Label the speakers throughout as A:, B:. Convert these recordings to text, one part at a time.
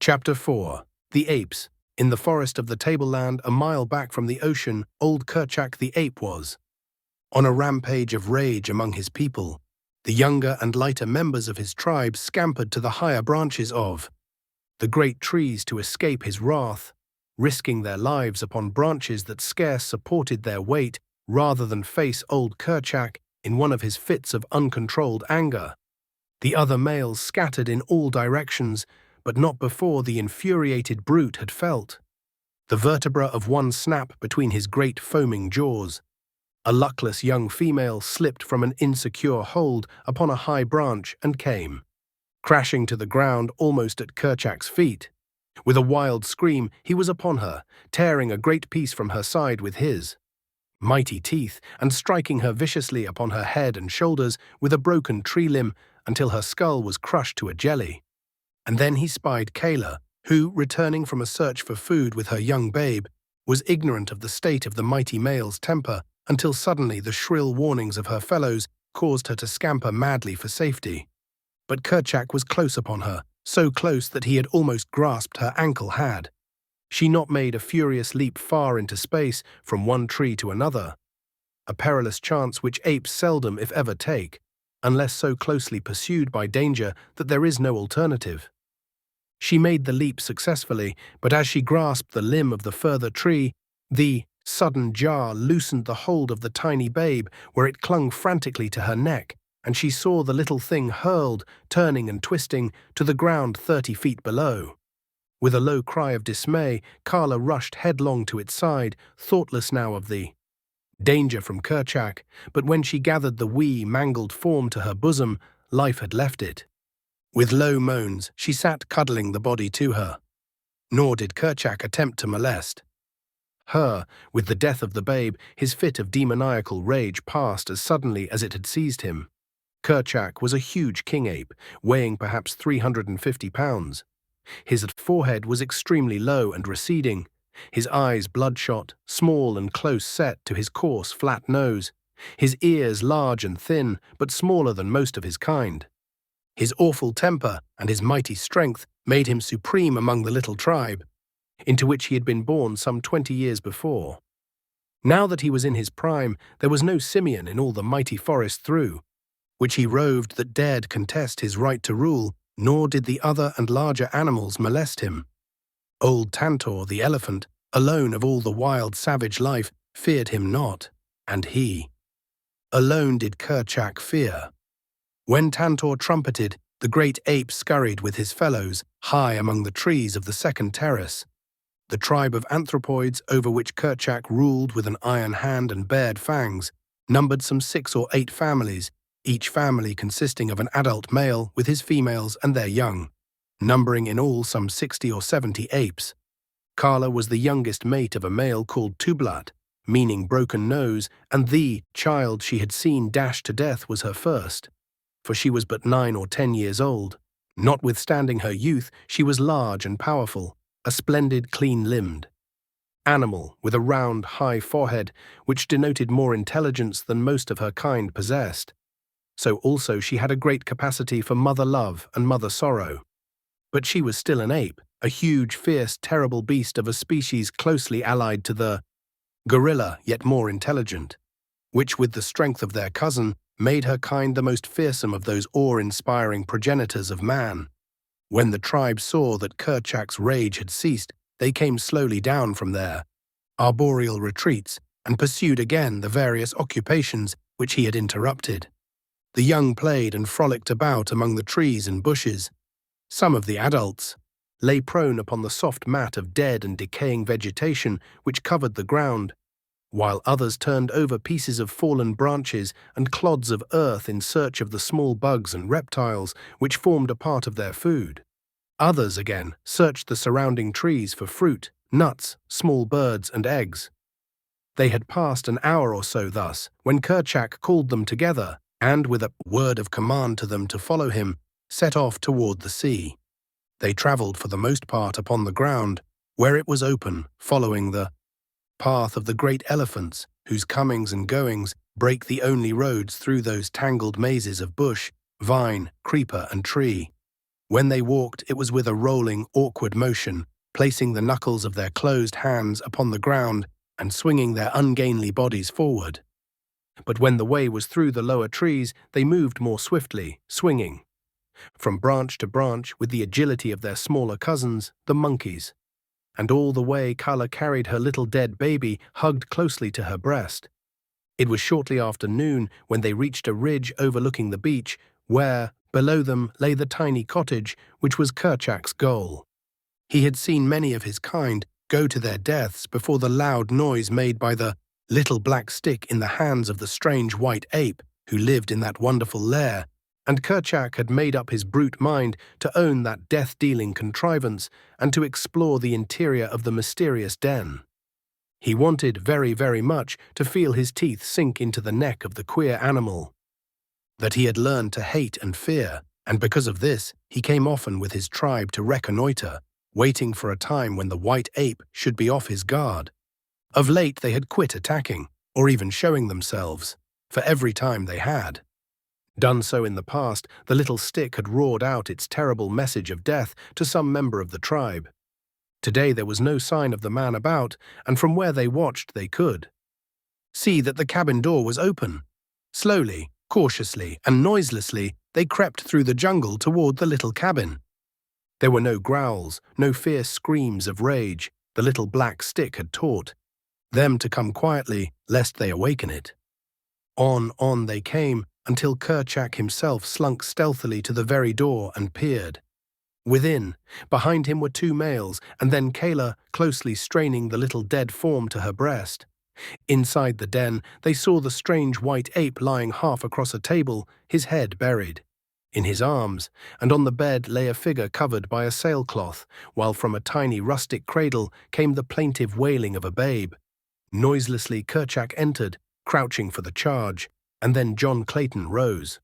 A: Chapter 4. The Apes. In the forest of the tableland, a mile back from the ocean, old Kerchak the ape was. On a rampage of rage among his people, the younger and lighter members of his tribe scampered to the higher branches of the great trees to escape his wrath, risking their lives upon branches that scarce supported their weight rather than face old Kerchak in one of his fits of uncontrolled anger. The other males scattered in all directions, but not before the infuriated brute had felt the vertebra of one snap between his great foaming jaws. A luckless young female slipped from an insecure hold upon a high branch and came crashing to the ground almost at Kerchak's feet. With a wild scream, he was upon her, tearing a great piece from her side with his mighty teeth and striking her viciously upon her head and shoulders with a broken tree limb until her skull was crushed to a jelly. And then he spied Kayla, who, returning from a search for food with her young babe, was ignorant of the state of the mighty male's temper until suddenly the shrill warnings of her fellows caused her to scamper madly for safety. But Kerchak was close upon her, so close that he had almost grasped her ankle had she not made a furious leap far into space from one tree to another, a perilous chance which apes seldom if ever take, unless so closely pursued by danger that there is no alternative. She made the leap successfully, but as she grasped the limb of the further tree, the sudden jar loosened the hold of the tiny babe where it clung frantically to her neck, and she saw the little thing hurled, turning and twisting, to the ground 30 feet below. With a low cry of dismay, Carla rushed headlong to its side, thoughtless now of the danger from Kerchak, but when she gathered the wee, mangled form to her bosom, life had left it. With low moans, she sat cuddling the body to her. Nor did Kerchak attempt to molest her. With the death of the babe, his fit of demoniacal rage passed as suddenly as it had seized him. Kerchak was a huge king ape, weighing perhaps 350 pounds. His forehead was extremely low and receding, his eyes bloodshot, small and close set to his coarse, flat nose, his ears large and thin, but smaller than most of his kind. His awful temper and his mighty strength made him supreme among the little tribe, into which he had been born some 20 years before. Now that he was in his prime, there was no simian in all the mighty forest through which he roved that dared contest his right to rule, nor did the other and larger animals molest him. Old Tantor, the elephant, alone of all the wild savage life, feared him not, and he alone did Kerchak fear. When Tantor trumpeted, the great ape scurried with his fellows high among the trees of the second terrace. The tribe of anthropoids over which Kerchak ruled with an iron hand and bared fangs numbered some 6 or 8 families, each family consisting of an adult male with his females and their young, numbering in all some 60 or 70 apes. Carla was the youngest mate of a male called Tublat, meaning broken nose, and the child she had seen dashed to death was her first, for she was but 9 or 10 years old. Notwithstanding her youth, she was large and powerful, a splendid clean-limbed animal with a round, high forehead which denoted more intelligence than most of her kind possessed. So also she had a great capacity for mother love and mother sorrow. But she was still an ape, a huge, fierce, terrible beast of a species closely allied to the gorilla, yet more intelligent, which with the strength of their cousin made her kind the most fearsome of those awe-inspiring progenitors of man. When the tribe saw that Kerchak's rage had ceased, they came slowly down from their arboreal retreats and pursued again the various occupations which he had interrupted. The young played and frolicked about among the trees and bushes. Some of the adults lay prone upon the soft mat of dead and decaying vegetation which covered the ground, while others turned over pieces of fallen branches and clods of earth in search of the small bugs and reptiles which formed a part of their food. Others, again, searched the surrounding trees for fruit, nuts, small birds, and eggs. They had passed an hour or so thus, when Kerchak called them together, and with a word of command to them to follow him, set off toward the sea. They travelled for the most part upon the ground, where it was open, following the path of the great elephants, whose comings and goings break the only roads through those tangled mazes of bush, vine, creeper, and tree. When they walked, it was with a rolling, awkward motion, placing the knuckles of their closed hands upon the ground and swinging their ungainly bodies forward. But when the way was through the lower trees, they moved more swiftly, swinging from branch to branch with the agility of their smaller cousins, the monkeys. And all the way Kala carried her little dead baby hugged closely to her breast. It was shortly after noon when they reached a ridge overlooking the beach, where, below them, lay the tiny cottage which was Kerchak's goal. He had seen many of his kind go to their deaths before the loud noise made by the little black stick in the hands of the strange white ape who lived in that wonderful lair, and Kerchak had made up his brute mind to own that death-dealing contrivance and to explore the interior of the mysterious den. He wanted very, very much to feel his teeth sink into the neck of the queer animal that he had learned to hate and fear, and because of this, he came often with his tribe to reconnoiter, waiting for a time when the white ape should be off his guard. Of late they had quit attacking, or even showing themselves, for every time they had done so in the past, the little stick had roared out its terrible message of death to some member of the tribe. Today there was no sign of the man about, and from where they watched they could see that the cabin door was open. Slowly, cautiously, and noiselessly, they crept through the jungle toward the little cabin. There were no growls, no fierce screams of rage. The little black stick had taught them to come quietly, lest they awaken it. On they came, until Kerchak himself slunk stealthily to the very door and peered. Within, behind him were two males, and then Kayla closely straining the little dead form to her breast. Inside the den, they saw the strange white ape lying half across a table, his head buried in his arms, and on the bed lay a figure covered by a sailcloth, while from a tiny rustic cradle came the plaintive wailing of a babe. Noiselessly Kerchak entered, crouching for the charge, and then John Clayton rose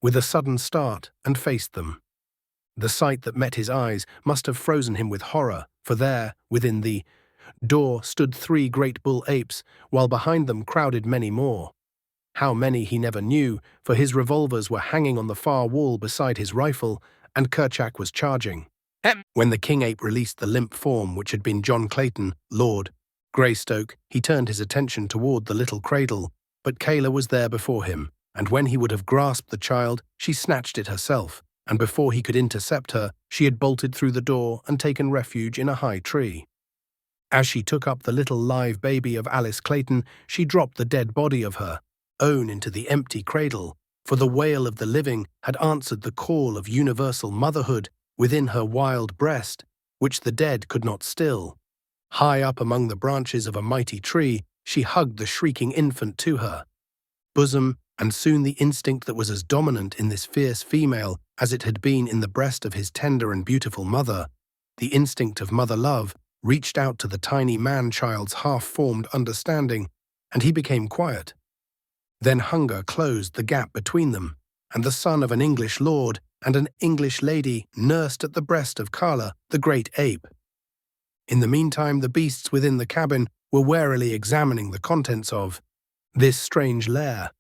A: with a sudden start and faced them. The sight that met his eyes must have frozen him with horror, for there, within the door, stood 3 great bull apes, while behind them crowded many more. How many he never knew, for his revolvers were hanging on the far wall beside his rifle, and Kerchak was charging. When the king ape released the limp form which had been John Clayton, Lord Greystoke, he turned his attention toward the little cradle, but Kayla was there before him, and when he would have grasped the child, she snatched it herself, and before he could intercept her, she had bolted through the door and taken refuge in a high tree. As she took up the little live baby of Alice Clayton, she dropped the dead body of her own into the empty cradle, for the wail of the living had answered the call of universal motherhood within her wild breast, which the dead could not still. High up among the branches of a mighty tree, she hugged the shrieking infant to her bosom, and soon the instinct that was as dominant in this fierce female as it had been in the breast of his tender and beautiful mother, the instinct of mother love, reached out to the tiny man-child's half-formed understanding, and he became quiet. Then hunger closed the gap between them, and the son of an English lord and an English lady nursed at the breast of Kala, the great ape. In the meantime, the beasts within the cabin were warily examining the contents of this strange lair.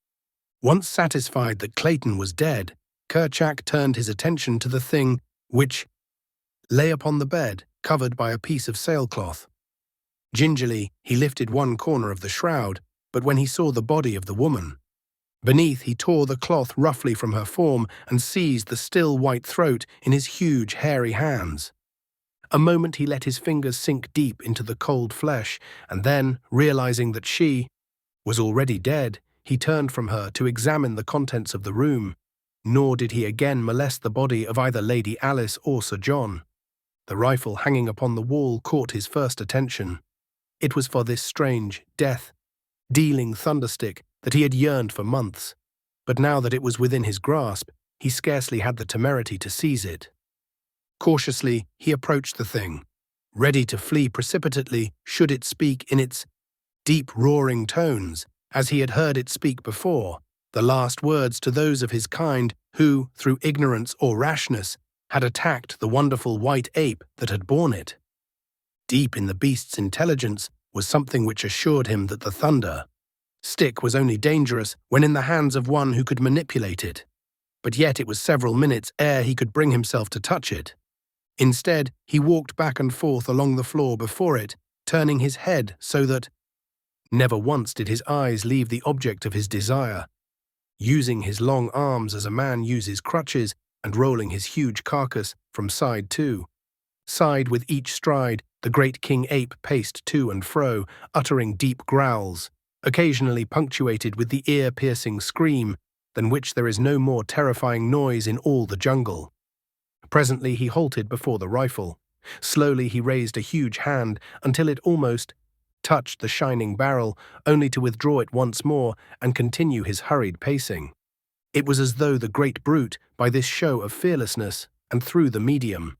A: Once satisfied that Clayton was dead, Kerchak turned his attention to the thing which lay upon the bed, covered by a piece of sailcloth. Gingerly, he lifted one corner of the shroud, but when he saw the body of the woman beneath, he tore the cloth roughly from her form and seized the still white throat in his huge, hairy hands. A moment he let his fingers sink deep into the cold flesh, and then, realizing that she was already dead, he turned from her to examine the contents of the room, nor did he again molest the body of either Lady Alice or Sir John. The rifle hanging upon the wall caught his first attention. It was for this strange, death-dealing thunderstick that he had yearned for months, but now that it was within his grasp, he scarcely had the temerity to seize it. Cautiously, he approached the thing, ready to flee precipitately should it speak in its deep roaring tones, as he had heard it speak before, the last words to those of his kind who, through ignorance or rashness, had attacked the wonderful white ape that had borne it. Deep in the beast's intelligence was something which assured him that the thunder stick was only dangerous when in the hands of one who could manipulate it. but yet it was several minutes ere he could bring himself to touch it. Instead, he walked back and forth along the floor before it, turning his head so that never once did his eyes leave the object of his desire. Using his long arms as a man uses crutches and rolling his huge carcass from side to side with each stride, the great king ape paced to and fro, uttering deep growls, occasionally punctuated with the ear-piercing scream than which there is no more terrifying noise in all the jungle. Presently he halted before the rifle. Slowly he raised a huge hand until it almost touched the shining barrel, only to withdraw it once more and continue his hurried pacing. It was as though the great brute, by this show of fearlessness, and through the medium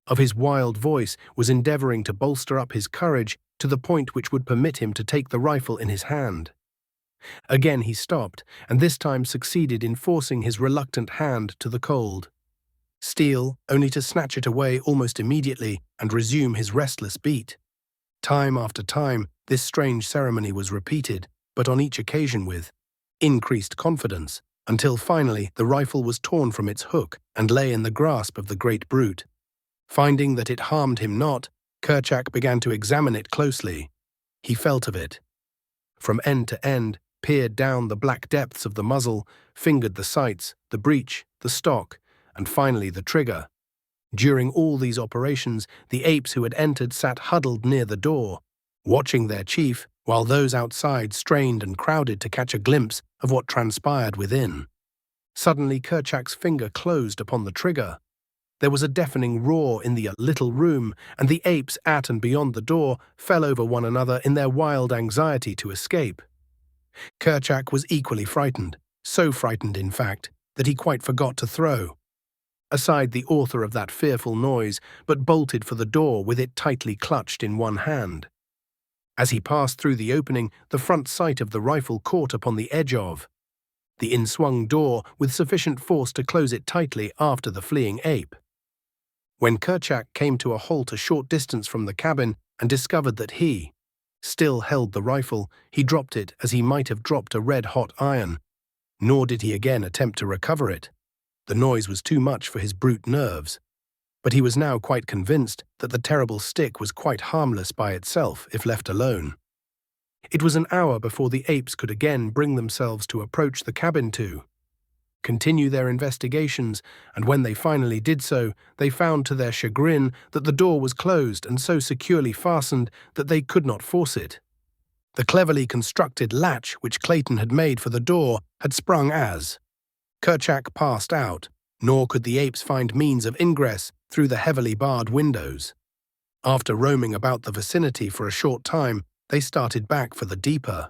A: of his wild voice, was endeavoring to bolster up his courage to the point which would permit him to take the rifle in his hand. Again he stopped, and this time succeeded in forcing his reluctant hand to the cold steel, only to snatch it away almost immediately and resume his restless beat. Time after time, this strange ceremony was repeated, but on each occasion with increased confidence, until finally the rifle was torn from its hook and lay in the grasp of the great brute. Finding that it harmed him not, Kerchak began to examine it closely. He felt of it from end to end, peered down the black depths of the muzzle, fingered the sights, the breech, the stock, and finally the trigger. During all these operations, the apes who had entered sat huddled near the door, watching their chief, while those outside strained and crowded to catch a glimpse of what transpired within. Suddenly Kerchak's finger closed upon the trigger. There was a deafening roar in the little room, and the apes at and beyond the door fell over one another in their wild anxiety to escape. Kerchak was equally frightened, so frightened, in fact, that he quite forgot to throw aside the author of that fearful noise, but bolted for the door with it tightly clutched in one hand. As he passed through the opening, the front sight of the rifle caught upon the edge of the inswung door with sufficient force to close it tightly after the fleeing ape. When Kerchak came to a halt a short distance from the cabin and discovered that he still held the rifle, he dropped it as he might have dropped a red-hot iron, nor did he again attempt to recover it. The noise was too much for his brute nerves, but he was now quite convinced that the terrible stick was quite harmless by itself if left alone. It was an hour before the apes could again bring themselves to approach the cabin to continue their investigations, and when they finally did so, they found to their chagrin that the door was closed and so securely fastened that they could not force it. The cleverly constructed latch which Clayton had made for the door had sprung as Kerchak passed out, nor could the apes find means of ingress through the heavily barred windows. After roaming about the vicinity for a short time, they started back for the deeper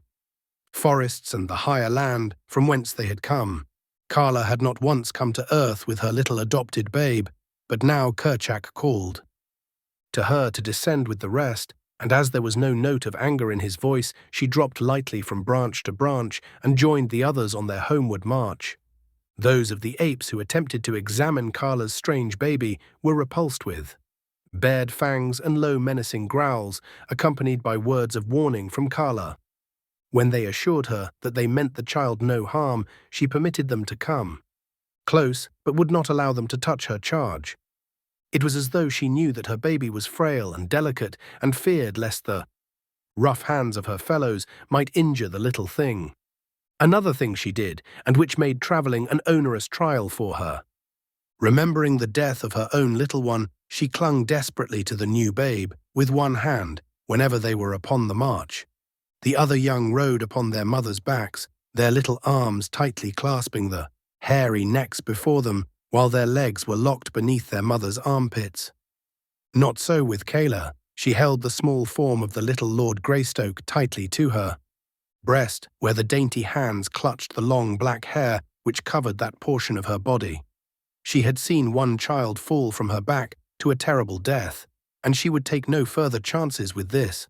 A: forests and the higher land from whence they had come. Carla had not once come to earth with her little adopted babe, but now Kerchak called to her to descend with the rest, and as there was no note of anger in his voice, she dropped lightly from branch to branch and joined the others on their homeward march. Those of the apes who attempted to examine Carla's strange baby were repulsed with bared fangs and low menacing growls, accompanied by words of warning from Carla. When they assured her that they meant the child no harm, she permitted them to come close, but would not allow them to touch her charge. It was as though she knew that her baby was frail and delicate and feared lest the rough hands of her fellows might injure the little thing. Another thing she did, and which made travelling an onerous trial for her. Remembering the death of her own little one, she clung desperately to the new babe with one hand whenever they were upon the march. The other young rode upon their mothers' backs, their little arms tightly clasping the hairy necks before them, while their legs were locked beneath their mother's armpits. Not so with Kayla. She held the small form of the little Lord Greystoke tightly to her breast, where the dainty hands clutched the long black hair which covered that portion of her body. She had seen one child fall from her back to a terrible death, and she would take no further chances with this.